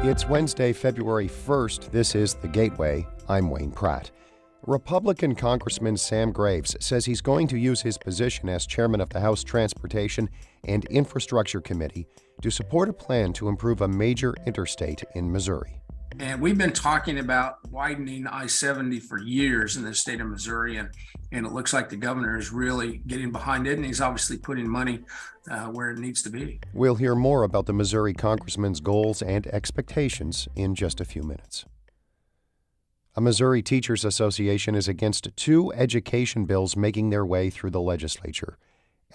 It's Wednesday, February 1st. This is The Gateway. I'm Wayne Pratt. Republican Congressman Sam Graves says he's going to use his position as chairman of the House Transportation and Infrastructure Committee to support a plan to improve a major interstate in Missouri. And we've been talking about widening I-70 for years in the state of Missouri, and it looks like the governor is really getting behind it, and he's obviously putting money where it needs to be. We'll hear more about the Missouri congressman's goals and expectations in just a few minutes. A Missouri Teachers Association is against two education bills making their way through the legislature.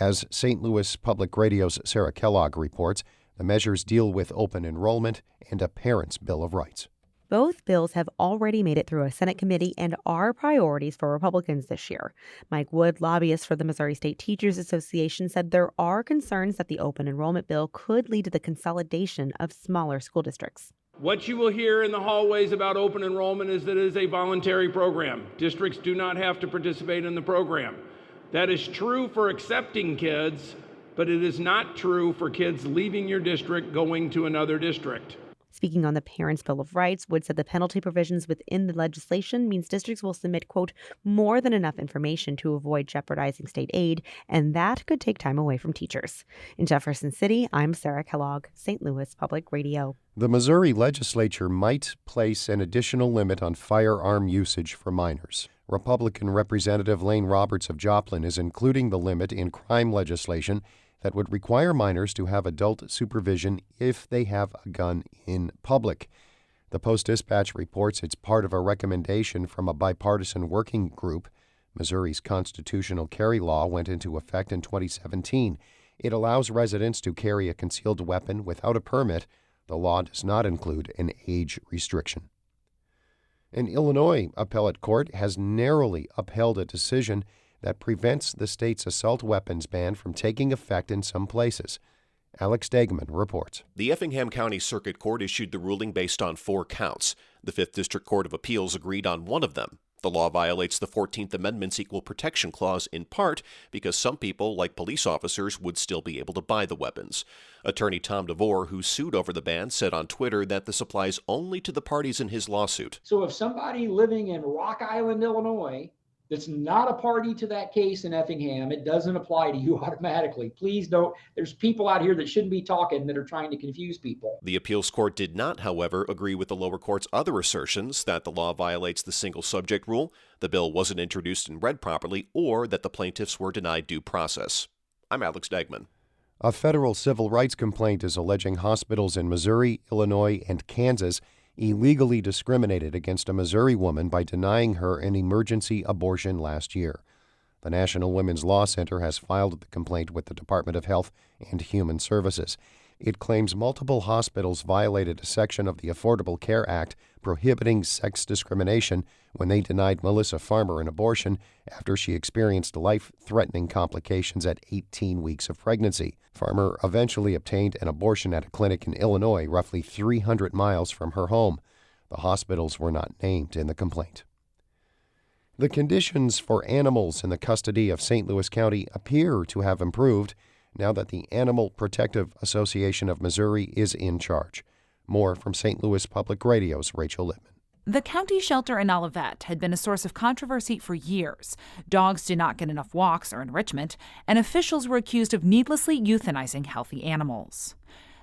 As St. Louis Public Radio's Sarah Kellogg reports, the measures deal with open enrollment and a parent's Bill of Rights. Both bills have already made it through a Senate committee and are priorities for Republicans this year. Mike Wood, lobbyist for the Missouri State Teachers Association, said there are concerns that the open enrollment bill could lead to the consolidation of smaller school districts. What you will hear in the hallways about open enrollment is that it is a voluntary program. Districts do not have to participate in the program. That is true for accepting kids, but it is not true for kids leaving your district going to another district. Speaking on the Parents' Bill of Rights, Wood said the penalty provisions within the legislation means districts will submit, quote, more than enough information to avoid jeopardizing state aid, and that could take time away from teachers. In Jefferson City, I'm Sarah Kellogg, St. Louis Public Radio. The Missouri legislature might place an additional limit on firearm usage for minors. Republican Representative Lane Roberts of Joplin is including the limit in crime legislation that would require minors to have adult supervision if they have a gun in public. The Post-Dispatch reports it's part of a recommendation from a bipartisan working group. Missouri's constitutional carry law went into effect in 2017. It allows residents to carry a concealed weapon without a permit. The law does not include an age restriction. An Illinois appellate court has narrowly upheld a decision that prevents the state's assault weapons ban from taking effect in some places. Alex Degman reports. The Effingham County Circuit Court issued the ruling based on 4 counts. The 5th District Court of Appeals agreed on one of them. The law violates the 14th Amendment's Equal Protection Clause in part because some people, like police officers, would still be able to buy the weapons. Attorney Tom DeVore, who sued over the ban, said on Twitter that this applies only to the parties in his lawsuit. So if somebody living in Rock Island, Illinois, that's not a party to that case in Effingham, it doesn't apply to you automatically. Please don't. There's people out here that shouldn't be talking that are trying to confuse people. The appeals court did not, however, agree with the lower court's other assertions that the law violates the single subject rule, the bill wasn't introduced and read properly, or that the plaintiffs were denied due process. I'm Alex Degman. A federal civil rights complaint is alleging hospitals in Missouri, Illinois, and Kansas illegally discriminated against a Missouri woman by denying her an emergency abortion last year. The National Women's Law Center has filed the complaint with the Department of Health and Human Services. It claims multiple hospitals violated a section of the Affordable Care Act prohibiting sex discrimination when they denied Melissa Farmer an abortion after she experienced life-threatening complications at 18 weeks of pregnancy. Farmer eventually obtained an abortion at a clinic in Illinois, roughly 300 miles from her home. The hospitals were not named in the complaint. The conditions for animals in the custody of St. Louis County appear to have improved now that the Animal Protective Association of Missouri is in charge. More from St. Louis Public Radio's Rachel Lippman. The county shelter in Olivet had been a source of controversy for years. Dogs did not get enough walks or enrichment, and officials were accused of needlessly euthanizing healthy animals.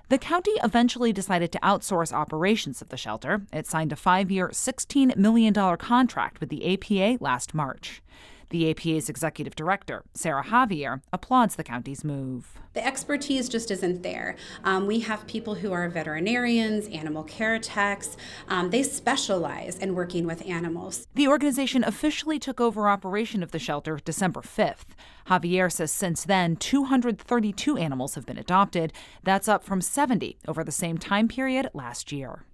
The county eventually decided to outsource operations of the shelter. It signed a 5-year, $16 million contract with the APA last March. The APA's executive director, Sarah Javier, applauds the county's move. The expertise just isn't there. We have people who are veterinarians, animal care techs. They specialize in working with animals. The organization officially took over operation of the shelter December 5th. Javier says since then, 232 animals have been adopted. That's up from 70 over the same time period last year.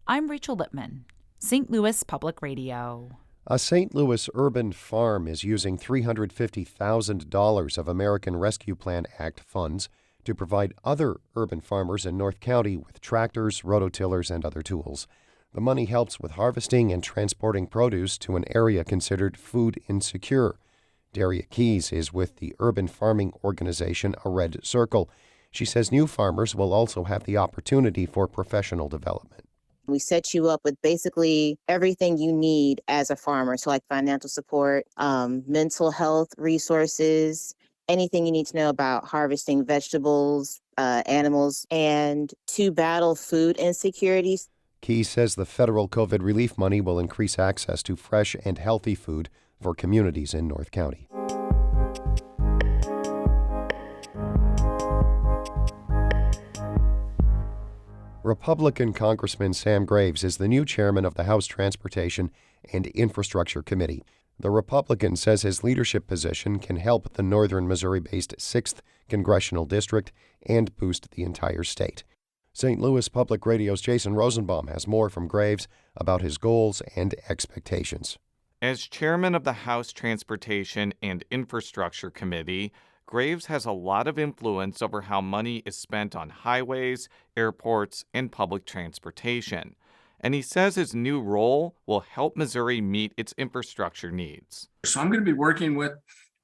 I'm Rachel Lippman, St. Louis Public Radio. A St. Louis urban farm is using $350,000 of American Rescue Plan Act funds to provide other urban farmers in North County with tractors, rototillers, and other tools. The money helps with harvesting and transporting produce to an area considered food insecure. Daria Keys is with the urban farming organization A Red Circle. She says new farmers will also have the opportunity for professional development. We set you up with basically everything you need as a farmer. So like financial support, mental health resources, anything you need to know about harvesting vegetables, animals, and to battle food insecurities. Key says the federal COVID relief money will increase access to fresh and healthy food for communities in North County. Republican Congressman Sam Graves is the new chairman of the House Transportation and Infrastructure Committee. The Republican says his leadership position can help the northern Missouri-based 6th Congressional District and boost the entire state. St. Louis Public Radio's Jason Rosenbaum has more from Graves about his goals and expectations. As chairman of the House Transportation and Infrastructure Committee, Graves has a lot of influence over how money is spent on highways, airports, and public transportation. And he says his new role will help Missouri meet its infrastructure needs. So I'm going to be working with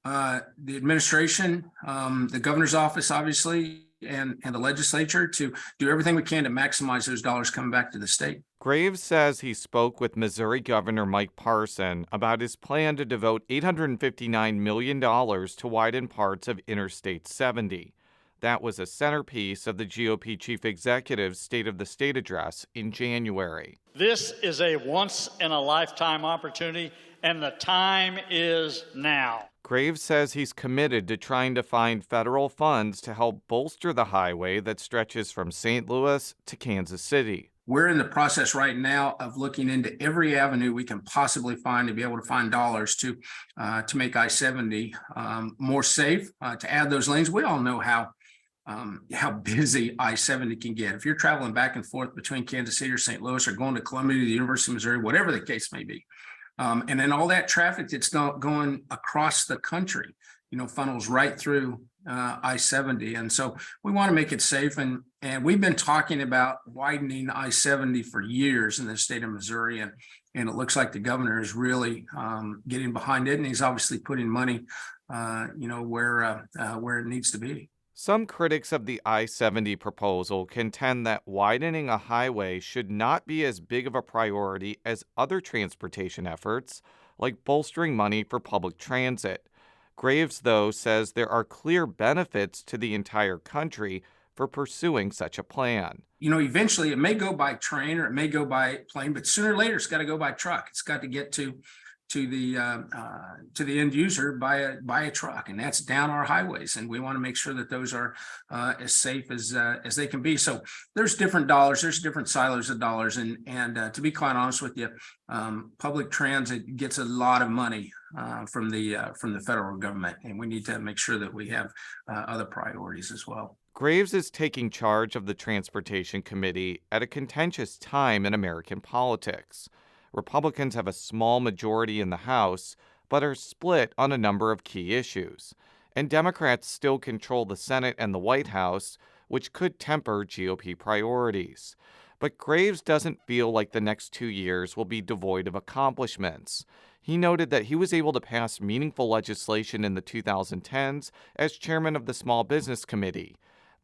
the administration, the governor's office, obviously, and the legislature to do everything we can to maximize those dollars coming back to the state. Graves says he spoke with Missouri Governor Mike Parson about his plan to devote $859 million to widen parts of Interstate 70. That was a centerpiece of the GOP chief executive's State of the State address in January. This is a once-in-a-lifetime opportunity, and the time is now. Graves says he's committed to trying to find federal funds to help bolster the highway that stretches from St. Louis to Kansas City. We're in the process right now of looking into every avenue we can possibly find to be able to find dollars to make I-70 more safe, to add those lanes. We all know how busy I-70 can get. If you're traveling back and forth between Kansas City or St. Louis or going to Columbia, to the University of Missouri, whatever the case may be. And then all that traffic that's going across the country, funnels right through I-70. And so we want to make it safe. And we've been talking about widening I-70 for years in the state of Missouri. And it looks like the governor is really getting behind it. And he's obviously putting money, where it needs to be. Some critics of the I-70 proposal contend that widening a highway should not be as big of a priority as other transportation efforts, like bolstering money for public transit. Graves, though, says there are clear benefits to the entire country for pursuing such a plan. Eventually it may go by train or it may go by plane, but sooner or later it's got to go by truck. It's got to get to the end user by a truck, and that's down our highways. And we want to make sure that those are as safe as they can be. So there's different dollars, there's different silos of dollars, and to be quite honest with you, public transit gets a lot of money from the federal government, and we need to make sure that we have other priorities as well. Graves is taking charge of the Transportation Committee at a contentious time in American politics. Republicans have a small majority in the House, but are split on a number of key issues. And Democrats still control the Senate and the White House, which could temper GOP priorities. But Graves doesn't feel like the next 2 years will be devoid of accomplishments. He noted that he was able to pass meaningful legislation in the 2010s as chairman of the Small Business Committee.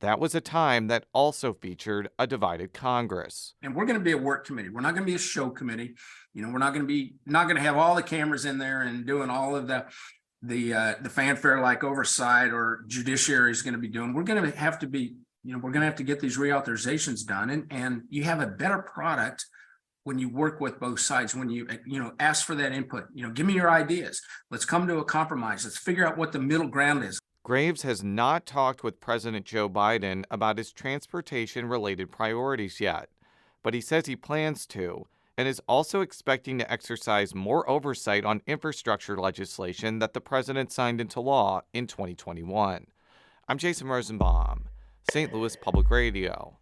That was a time that also featured a divided Congress. And we're going to be a work committee. We're not going to be a show committee. We're not going to have all the cameras in there and doing all of the fanfare like oversight or judiciary is going to be doing. We're going to have to be, we're going to have to get these reauthorizations done, and you have a better product when you work with both sides, when you ask for that input. Give me your ideas. Let's come to a compromise. Let's figure out what the middle ground is. Graves has not talked with President Joe Biden about his transportation-related priorities yet, but he says he plans to, and is also expecting to exercise more oversight on infrastructure legislation that the president signed into law in 2021. I'm Jason Rosenbaum, St. Louis Public Radio.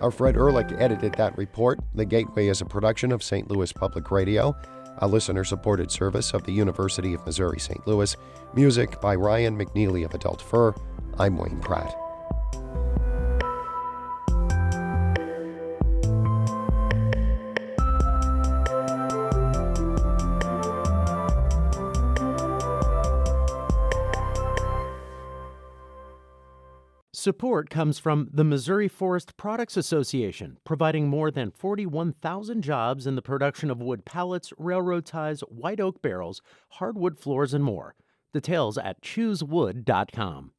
Our Fred Ehrlich edited that report. The Gateway is a production of St. Louis Public Radio, a listener-supported service of the University of Missouri-St. Louis. Music by Ryan McNeely of Adult Fur. I'm Wayne Pratt. Support comes from the Missouri Forest Products Association, providing more than 41,000 jobs in the production of wood pallets, railroad ties, white oak barrels, hardwood floors, and more. Details at choosewood.com.